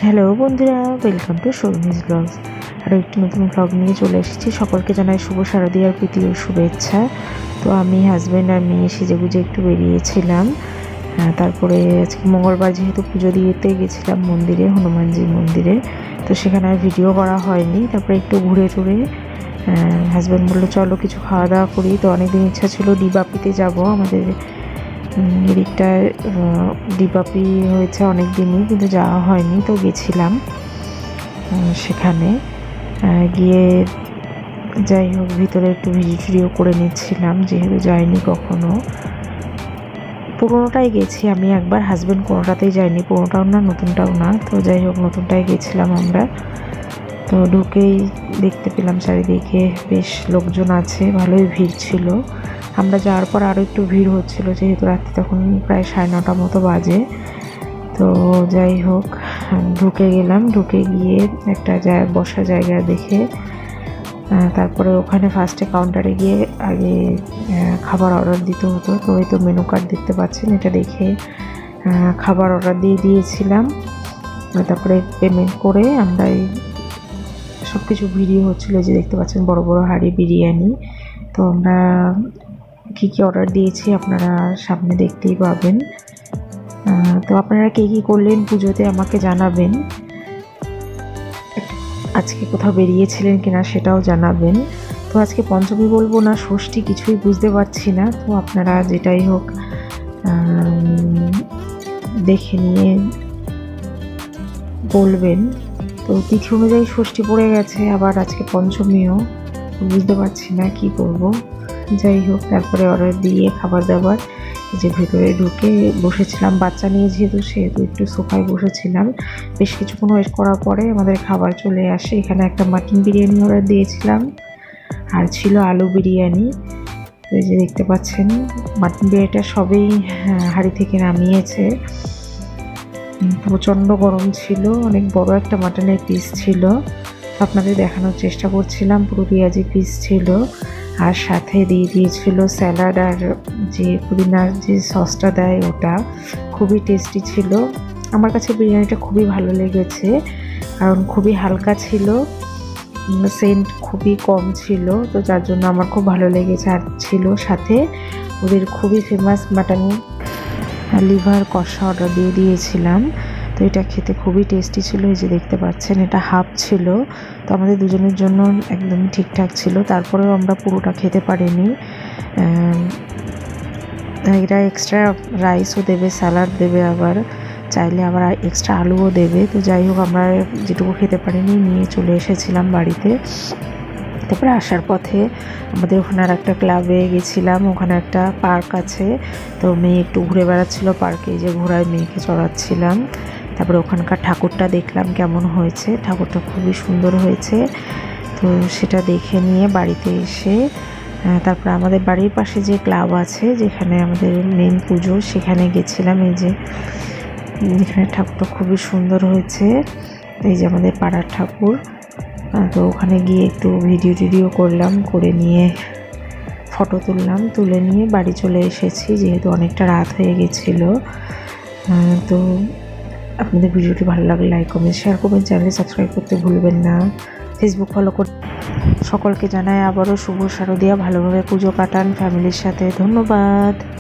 Hello বন্ধুরা, welcome to Sharmi's blogs. আরও একটি নতুন ব্লগ নিয়ে চলে এসেছি। সকলকে জানাই শুভ শারদীয়ার প্রীতি ও শুভেচ্ছা। তো আমি হাজব্যান্ড আর মেয়ে সেজেগুজে একটু বেরিয়েছিলাম। তারপরে আজকে মঙ্গলবার যেহেতু পুজো দিতে গেছিলাম মন্দিরে, হনুমানজি মন্দিরে, তো সেখানে আর ভিডিও করা হয়নি। তারপরে একটু ঘুরে টুরে হাজব্যান্ড বললো চলো কিছু খাওয়া দাওয়া করি। তো অনেকদিন ইচ্ছা ছিল ডিবাপিতে যাব, আমাদের এদিকটায় ডিবাপি হয়েছে অনেক দিনই, কিন্তু যাওয়া হয়নি। তো গেছিলাম সেখানে গিয়ে, যাই হোক ভিতরে একটু ভিডিও করে নিচ্ছিলাম, যেহেতু যাইনি কখনো। পুরোনোটাই গেছি আমি একবার, হাজব্যান্ড কোনোটাতেই যায়নি, পুরোনোটাও না নতুনটাও না। তো যাই হোক নতুনটাই গেছিলাম আমরা। তো ঢুকেই দেখতে পেলাম চারিদিকে বেশ লোকজন আছে, ভালোই ভিড় ছিল। আমরা যাওয়ার পর আরও একটু ভিড় হচ্ছিল, যেহেতু রাত্রি তখন প্রায় 9:30 মতো বাজে। তো যাই হোক ঢুকে গেলাম, ঢুকে গিয়ে একটা বসার জায়গা দেখে তারপরে ওখানে ফার্স্টে কাউন্টারে গিয়ে আগে খাবার অর্ডার দিতে হতো। তো এই তো মেনু কার্ড দেখতে পাচ্ছেন, এটা দেখে খাবার অর্ডার দিয়ে দিয়েছিলাম। তারপরে পেমেন্ট করে আমরা সব কিছু ভিডিও হচ্ছিলো, যে দেখতে পাচ্ছেন বড় বড় হাঁড়ি বিরিয়ানি। তো আমরা কী কী অর্ডার দিয়েছি আপনারা সামনে দেখতেই পাবেন। তো আপনারা কে কী করলেন পুজোতে আমাকে জানাবেন, আজকে কোথাও বেরিয়েছিলেন কিনা সেটাও জানাবেন। তো আজকে পঞ্চমী বলবো না ষষ্ঠী কিছুই বুঝতে পারছি না। তো আপনারা যেটাই হোক দেখে নিয়ে বলবেন। তো তিথি অনুযায়ী ষষ্ঠী পড়ে গেছে, আবার আজকে পঞ্চমীও, বুঝতে পারছি না কি করব। যাই হোক তারপরে অর্ডার দিয়ে খাবার দাবার যে ভেতরে ঢুকে বসেছিলাম, বাচ্চা নিয়ে সেহেতু একটু সোফায় বসেছিলাম। বেশ কিছুক্ষণ ওয়েট করার পরে আমাদের খাবার চলে আসে। এখানে একটা মাটন বিরিয়ানি অর্ডার দিয়েছিলাম, আর ছিল আলু বিরিয়ানি। তো এই যে দেখতে পাচ্ছেন মাটন বিরিয়ানিটা সবেই হাঁড়ি থেকে নামিয়েছে। প্রচণ্ড গরম ছিল, অনেক বড় একটা মাটনের পিস ছিল, আপনাদের দেখানোর চেষ্টা করছিলাম। পুরো পেঁয়াজি পিস ছিল, আর সাথে দিয়ে দিয়েছিল স্যালাড, আর যে পুদিনার যে সসটা দেয় ওটা খুবই টেস্টি ছিল। আমার কাছে বিরিয়ানিটা খুবই ভালো লেগেছে, কারণ খুবই হালকা ছিল, সেন্ট খুবই কম ছিল, তো যার জন্য আমার খুব ভালো লেগেছে। আর ছিল সাথে ওদের খুবই ফেমাস মাটন লিভার কষা অর্ডার দিয়ে দিয়েছিলাম। তো এটা খেতে খুবই টেস্টি ছিল। এই যে দেখতে পাচ্ছেন এটা হাফ ছিল, তো আমাদের দুজনের জন্য একদম ঠিকঠাক ছিল। তারপরেও আমরা পুরোটা খেতে পারিনি। এরা এক্সট্রা রাইসও দেবে, স্যালাড দেবে, আবার চাইলে আবার এক্সট্রা আলুও দেবে। তো যাই হোক আমরা যেটুকু খেতে পারিনি নিয়ে চলে এসেছিলাম বাড়িতে। তারপরে আসার পথে আমাদের ওখানে আর একটা ক্লাবে গেছিলাম, ওখানে একটা পার্ক আছে। তো মেয়ে একটু ঘুরে বেড়াচ্ছিলো পার্কে, যে ঘোড়ায় মেয়েকে চড়াচ্ছিলাম। তারপরে ওখানকার ঠাকুরটা দেখলাম কেমন হয়েছে, ঠাকুরটা খুবই সুন্দর হয়েছে। তো সেটা দেখে নিয়ে বাড়িতে এসে তারপরে আমাদের বাড়ির পাশে যে ক্লাব আছে, যেখানে আমাদের মেন পুজো, সেখানে গেছিলাম। এই যে এখানে ঠাকুরটা খুবই সুন্দর হয়েছে, এই যে আমাদের পাড়ার ঠাকুর। তো ওখানে গিয়ে একটু ভিডিও করলাম, করে নিয়ে ফটো তুললাম, তুলে নিয়ে বাড়ি চলে এসেছি, যেহেতু অনেকটা রাত হয়ে গেছিলো। তো আপনাদের ভিডিওটি ভালো লাগলে লাইক কমেন্ট শেয়ার করবেন, চ্যানেলে সাবস্ক্রাইব করতে ভুলবেন না, ফেসবুক ফলো করতে। সকলকে জানাই আবারও শুভ শারদীয়া, ভালোভাবে পুজো কাটান ফ্যামিলির সাথে। ধন্যবাদ।